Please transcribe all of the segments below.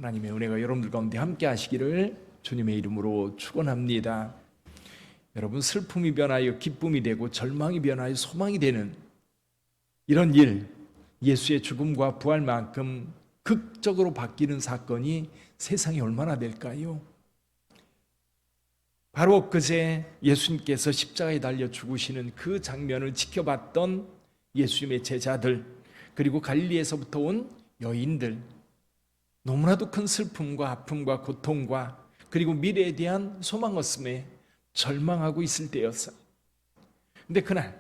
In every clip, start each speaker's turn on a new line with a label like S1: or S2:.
S1: 하나님의 은혜가 여러분들 가운데 함께 하시기를 주님의 이름으로 축원합니다. 여러분, 슬픔이 변하여 기쁨이 되고 절망이 변하여 소망이 되는 이런 일, 예수의 죽음과 부활만큼 극적으로 바뀌는 사건이 세상에 얼마나 될까요? 바로 그제 예수님께서 십자가에 달려 죽으시는 그 장면을 지켜봤던 예수님의 제자들, 그리고 갈릴리에서부터 온 여인들, 너무나도 큰 슬픔과 아픔과 고통과 그리고 미래에 대한 소망 없음에 절망하고 있을 때였어요. 근데 그날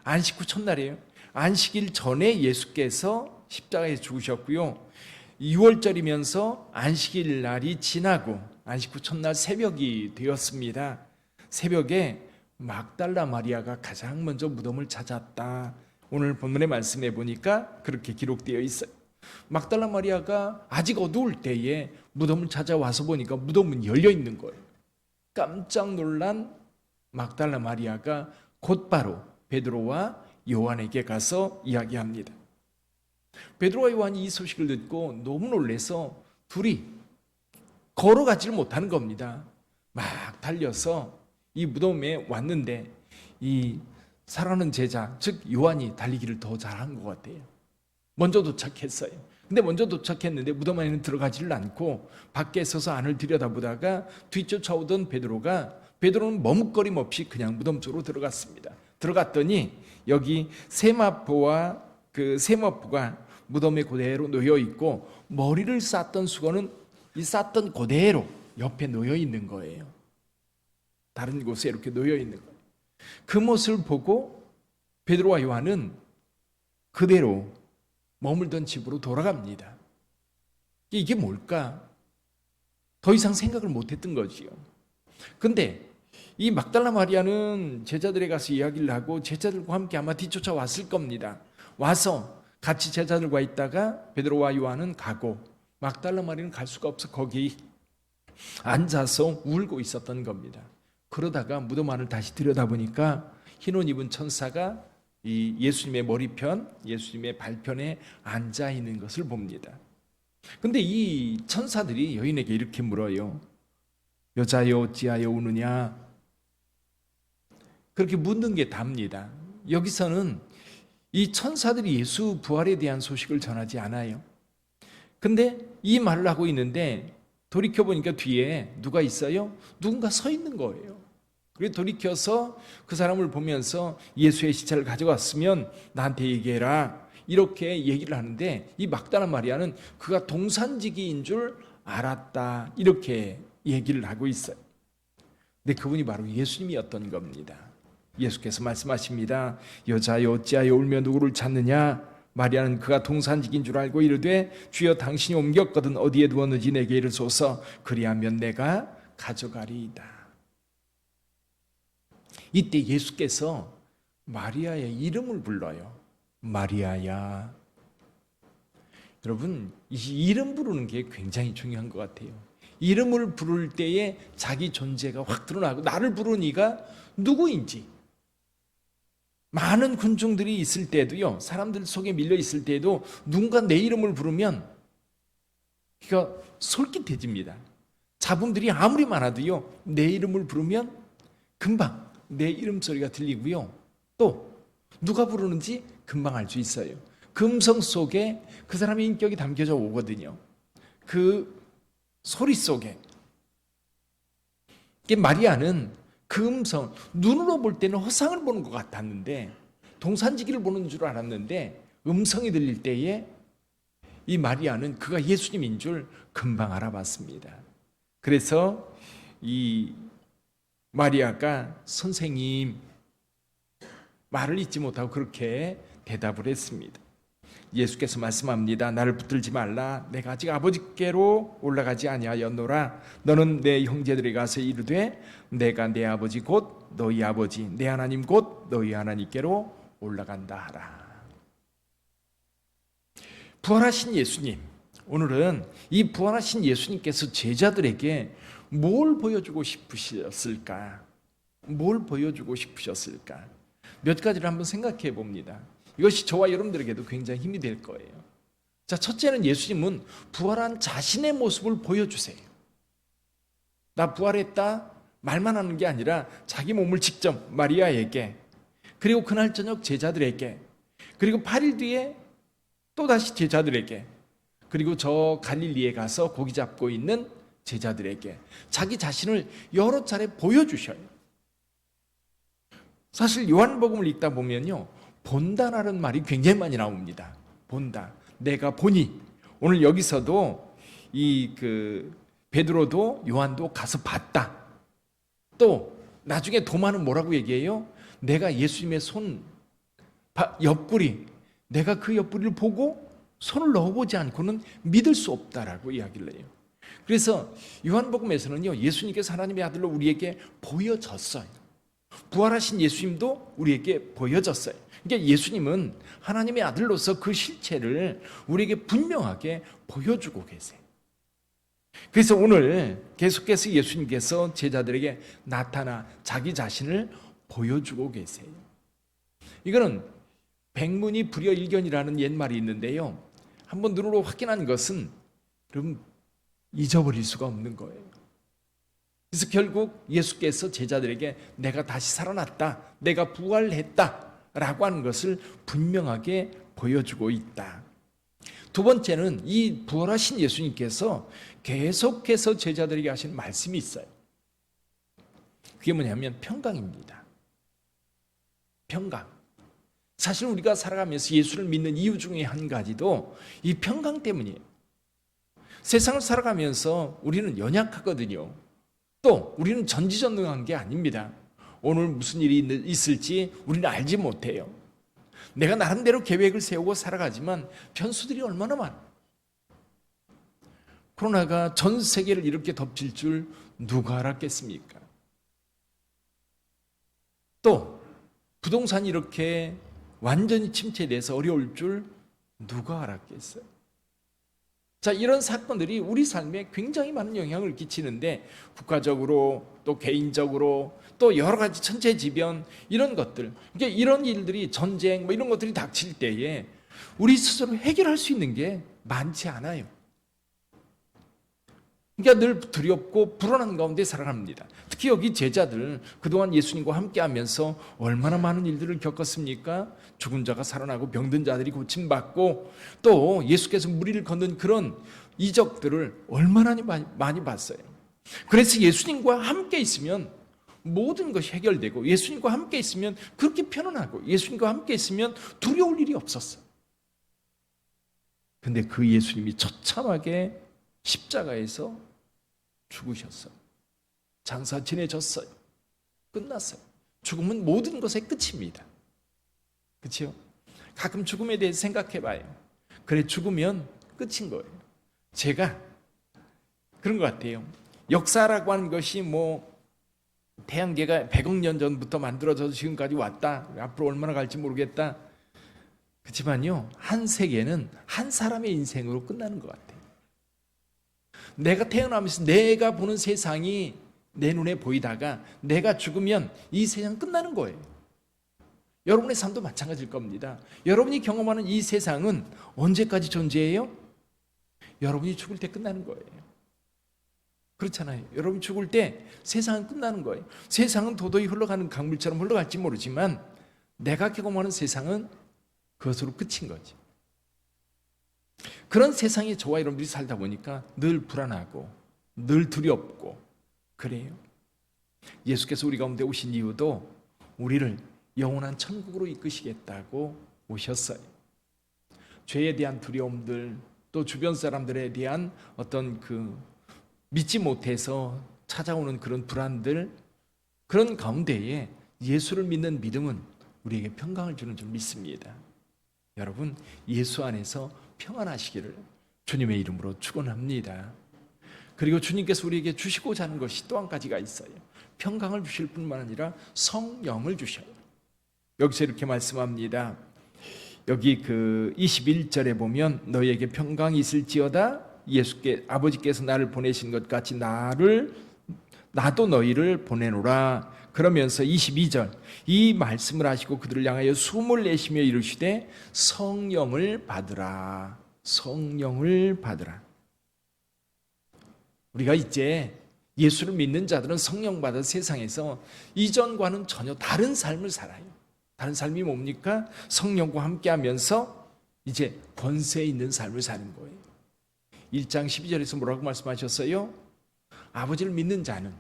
S1: 안식 후 첫날이에요. 안식일 전에 예수께서 십자가에 죽으셨고요, 6월절이면서 안식일 날이 지나고 안식 후 첫날 새벽이 되었습니다. 새벽에 막달라 마리아가 가장 먼저 무덤을 찾았다. 오늘 본문의 말씀에 보니까 그렇게 기록되어 있어요. 막달라 마리아가 아직 어두울 때에 무덤을 찾아와서 보니까 무덤은 열려 있는 거예요. 깜짝 놀란 막달라 마리아가 곧바로 베드로와 요한에게 가서 이야기합니다. 베드로와 요한이 이 소식을 듣고 너무 놀라서 둘이 걸어가지를 못하는 겁니다. 막 달려서 이 무덤에 왔는데 이 사랑하는 제자, 즉 요한이 달리기를 더 잘한 것 같아요. 먼저 도착했어요. 근데 먼저 도착했는데 무덤 안에는 들어가지를 않고 밖에 서서 안을 들여다보다가 뒤쫓아오던 베드로는 머뭇거림 없이 그냥 무덤 쪽으로 들어갔습니다. 들어갔더니 여기 세마포와 그 세마포가 무덤에 그대로 놓여 있고 머리를 쌌던 수건은 이 쌌던 그대로 옆에 놓여 있는 거예요. 다른 곳에 이렇게 놓여 있는 거예요. 그 모습을 보고 베드로와 요한은 그대로 머물던 집으로 돌아갑니다. 이게 뭘까? 더 이상 생각을 못했던 거지요. 근데 이 막달라 마리아는 제자들에 가서 이야기를 하고 제자들과 함께 아마 뒤쫓아 왔을 겁니다. 와서 같이 제자들과 있다가 베드로와 요한은 가고 막달라 마리아는 갈 수가 없어 거기 앉아서 울고 있었던 겁니다. 그러다가 무덤 안을 다시 들여다보니까 흰옷 입은 천사가 이 예수님의 머리편, 예수님의 발편에 앉아 있는 것을 봅니다. 근데 이 천사들이 여인에게 이렇게 물어요. 여자여 어찌하여 우느냐? 그렇게 묻는 게 답니다. 여기서는 이 천사들이 예수 부활에 대한 소식을 전하지 않아요. 근데 이 말을 하고 있는데 돌이켜보니까 뒤에 누가 있어요? 누군가 서 있는 거예요. 그래서 돌이켜서 그 사람을 보면서 예수의 시체를 가져왔으면 나한테 얘기해라, 이렇게 얘기를 하는데 이 막달라 마리아는 그가 동산지기인 줄 알았다, 이렇게 얘기를 하고 있어요. 근데 그분이 바로 예수님이었던 겁니다. 예수께서 말씀하십니다. 여자여 어찌하여 울며 누구를 찾느냐? 마리아는 그가 동산지기인 줄 알고 이르되 주여 당신이 옮겼거든 어디에 두었는지 내게 이르소서, 그리하면 내가 가져가리이다. 이때 예수께서 마리아의 이름을 불러요. 마리아야. 여러분, 이 이름 부르는 게 굉장히 중요한 것 같아요. 이름을 부를 때에 자기 존재가 확 드러나고 나를 부르는 이가 누구인지, 많은 군중들이 있을 때도요, 사람들 속에 밀려 있을 때도 누군가 내 이름을 부르면 그가 솔깃해집니다. 잡음들이 아무리 많아도요, 내 이름을 부르면 금방 내 이름 소리가 들리고요, 또 누가 부르는지 금방 알 수 있어요. 그 음성 속에 그 사람의 인격이 담겨져 오거든요. 그 소리 속에. 마리아는 그 음성, 눈으로 볼 때는 허상을 보는 것 같았는데, 동산지기를 보는 줄 알았는데 음성이 들릴 때에 이 마리아는 그가 예수님인 줄 금방 알아봤습니다. 그래서 이 마리아가 선생님, 말을 잊지 못하고 그렇게 대답을 했습니다. 예수께서 말씀합니다. 나를 붙들지 말라. 내가 아직 아버지께로 올라가지 아니하였노라. 너는 내 형제들에게 가서 이르되 내가 내 아버지 곧 너희 아버지, 내 하나님 곧 너희 하나님께로 올라간다 하라. 부활하신 예수님, 오늘은 이 부활하신 예수님께서 제자들에게 뭘 보여주고 싶으셨을까? 뭘 보여주고 싶으셨을까? 몇 가지를 한번 생각해 봅니다. 이것이 저와 여러분들에게도 굉장히 힘이 될 거예요. 자, 첫째는 예수님은 부활한 자신의 모습을 보여주세요. 나 부활했다 말만 하는 게 아니라 자기 몸을 직접 마리아에게, 그리고 그날 저녁 제자들에게, 그리고 8일 뒤에 또다시 제자들에게, 그리고 저 갈릴리에 가서 고기 잡고 있는 제자들에게 자기 자신을 여러 차례 보여주셔요. 사실 요한복음을 읽다 보면요, 본다라는 말이 굉장히 많이 나옵니다. 본다, 내가 보니. 오늘 여기서도 베드로도 요한도 가서 봤다. 또 나중에 도마는 뭐라고 얘기해요? 내가 예수님의 손 옆구리, 내가 그 옆구리를 보고 손을 넣어보지 않고는 믿을 수 없다라고 이야기를 해요. 그래서 요한복음에서는요, 예수님께서 하나님의 아들로 우리에게 보여졌어요. 부활하신 예수님도 우리에게 보여졌어요. 그러니까 예수님은 하나님의 아들로서 그 실체를 우리에게 분명하게 보여주고 계세요. 그래서 오늘 계속해서 예수님께서 제자들에게 나타나 자기 자신을 보여주고 계세요. 이거는 백문이 불여일견이라는 옛말이 있는데요, 한번 눈으로 확인한 것은 그럼 잊어버릴 수가 없는 거예요. 그래서 결국 예수께서 제자들에게 내가 다시 살아났다, 내가 부활했다 라고 하는 것을 분명하게 보여주고 있다. 두 번째는 이 부활하신 예수님께서 계속해서 제자들에게 하신 말씀이 있어요. 그게 뭐냐면 평강입니다. 평강. 사실 우리가 살아가면서 예수를 믿는 이유 중에 한 가지도 이 평강 때문이에요. 세상을 살아가면서 우리는 연약하거든요. 또 우리는 전지전능한 게 아닙니다. 오늘 무슨 일이 있을지 우리는 알지 못해요. 내가 나름대로 계획을 세우고 살아가지만 변수들이 얼마나 많아. 코로나가 전 세계를 이렇게 덮칠 줄 누가 알았겠습니까? 또 부동산이 이렇게 완전히 침체돼서 어려울 줄 누가 알았겠어요? 자, 이런 사건들이 우리 삶에 굉장히 많은 영향을 끼치는데, 국가적으로 또 개인적으로 또 여러 가지 천재지변 이런 것들, 그러니까 이런 일들이, 전쟁 뭐 이런 것들이 닥칠 때에 우리 스스로 해결할 수 있는 게 많지 않아요. 그러니까 늘 두렵고 불안한 가운데 살아갑니다. 특히 여기 제자들 그동안 예수님과 함께하면서 얼마나 많은 일들을 겪었습니까? 죽은 자가 살아나고 병든 자들이 고침받고 또 예수께서 무리를 걷는 그런 이적들을 얼마나 많이 봤어요. 그래서 예수님과 함께 있으면 모든 것이 해결되고, 예수님과 함께 있으면 그렇게 편안하고, 예수님과 함께 있으면 두려울 일이 없었어요. 근데 그 예수님이 처참하게 십자가에서 죽으셨어요. 장사 지내졌어요. 끝났어요. 죽음은 모든 것의 끝입니다. 그렇죠? 가끔 죽음에 대해서 생각해봐요. 그래, 죽으면 끝인 거예요. 제가 그런 것 같아요. 역사라고 하는 것이 뭐 태양계가 100억 년 전부터 만들어져서 지금까지 왔다, 앞으로 얼마나 갈지 모르겠다. 그렇지만요, 한 세계는 한 사람의 인생으로 끝나는 것 같아요. 내가 태어나면서 내가 보는 세상이 내 눈에 보이다가 내가 죽으면 이 세상 끝나는 거예요. 여러분의 삶도 마찬가지일 겁니다. 여러분이 경험하는 이 세상은 언제까지 존재해요? 여러분이 죽을 때 끝나는 거예요. 그렇잖아요. 여러분이 죽을 때 세상은 끝나는 거예요. 세상은 도도히 흘러가는 강물처럼 흘러갈지 모르지만 내가 경험하는 세상은 그것으로 끝인 거지. 그런 세상에 저와 여러분들이 살다 보니까 늘 불안하고 늘 두렵고 그래요. 예수께서 우리 가운데 오신 이유도 우리를 영원한 천국으로 이끄시겠다고 오셨어요. 죄에 대한 두려움들, 또 주변 사람들에 대한 어떤 믿지 못해서 찾아오는 그런 불안들, 그런 가운데에 예수를 믿는 믿음은 우리에게 평강을 주는 줄 믿습니다. 여러분, 예수 안에서 평안하시기를 주님의 이름으로 축원합니다. 그리고 주님께서 우리에게 주시고자 하는 것이 또 한 가지가 있어요. 평강을 주실 뿐만 아니라 성령을 주셔요. 여기서 이렇게 말씀합니다. 여기 21절에 보면 너희에게 평강이 있을지어다, 아버지께서 나를 보내신 것 같이 나도 너희를 보내노라. 그러면서 22절 이 말씀을 하시고 그들을 향하여 숨을 내쉬며 이르시되 성령을 받으라. 성령을 받으라. 우리가 이제 예수를 믿는 자들은 성령 받아 세상에서 이전과는 전혀 다른 삶을 살아요. 다른 삶이 뭡니까? 성령과 함께하면서 이제 권세 있는 삶을 사는 거예요. 1장 12절에서 뭐라고 말씀하셨어요? 아버지를 믿는 자는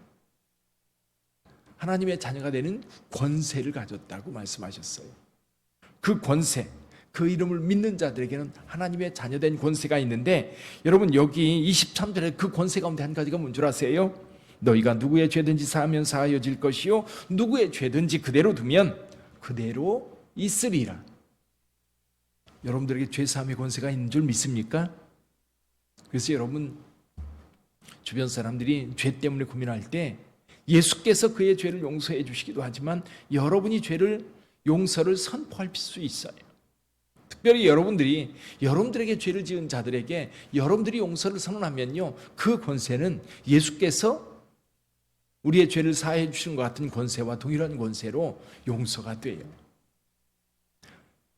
S1: 하나님의 자녀가 되는 권세를 가졌다고 말씀하셨어요. 그 권세, 그 이름을 믿는 자들에게는 하나님의 자녀된 권세가 있는데, 여러분 여기 23절에 그 권세 가운데 한 가지가 뭔 줄 아세요? 너희가 누구의 죄든지 사하면 사하여질 것이요 누구의 죄든지 그대로 두면 그대로 있으리라. 여러분들에게 죄 사함의 권세가 있는 줄 믿습니까? 그래서 여러분 주변 사람들이 죄 때문에 고민할 때 예수께서 그의 죄를 용서해 주시기도 하지만 여러분이 죄를 용서를 선포할 수 있어요. 특별히 여러분들에게 죄를 지은 자들에게 여러분들이 용서를 선언하면요, 그 권세는 예수께서 우리의 죄를 사해 주신 것 같은 권세와 동일한 권세로 용서가 돼요.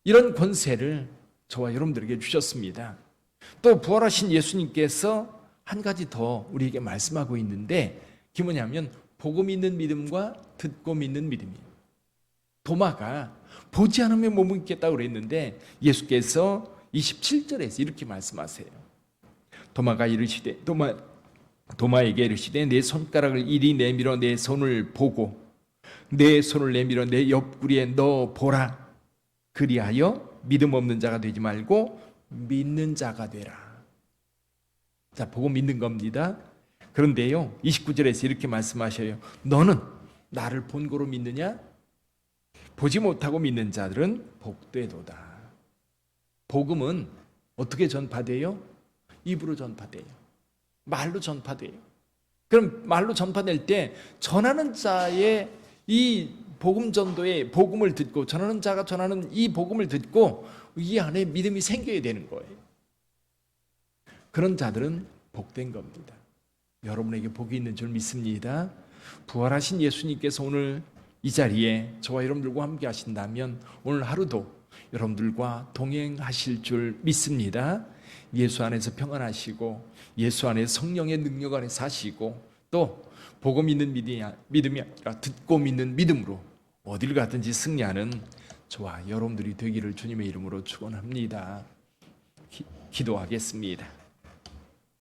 S1: 이런 권세를 저와 여러분들에게 주셨습니다. 또 부활하신 예수님께서 한 가지 더 우리에게 말씀하고 있는데, 그게 뭐냐면 보고 믿는 믿음과 듣고 믿는 믿음이에요. 도마가 보지 않으면 못 믿겠다고 그랬는데 예수께서 27절에서 이렇게 말씀하세요. 도마에게 이르시되 내 손가락을 이리 내밀어 내 손을 보고 내 손을 내밀어 내 옆구리에 넣어 보라. 그리하여 믿음 없는 자가 되지 말고 믿는 자가 되라. 자, 보고 믿는 겁니다. 그런데요, 29절에서 이렇게 말씀하셔요. 너는 나를 본고로 믿느냐? 보지 못하고 믿는 자들은 복되도다. 복음은 어떻게 전파돼요? 입으로 전파돼요. 말로 전파돼요. 그럼 말로 전파될 때 전하는 자의 이 복음 전도의 복음을 듣고 전하는 자가 전하는 이 복음을 듣고 이 안에 믿음이 생겨야 되는 거예요. 그런 자들은 복된 겁니다. 여러분에게 복이 있는 줄 믿습니다. 부활하신 예수님께서 오늘 이 자리에 저와 여러분들과 함께 하신다면 오늘 하루도 여러분들과 동행하실 줄 믿습니다. 예수 안에서 평안하시고 예수 안에 성령의 능력 안에 사시고 또 보고 믿는 믿음이 아니라 듣고 믿는 믿음으로 어딜 가든지 승리하는 저와 여러분들이 되기를 주님의 이름으로 축원합니다. 기도하겠습니다.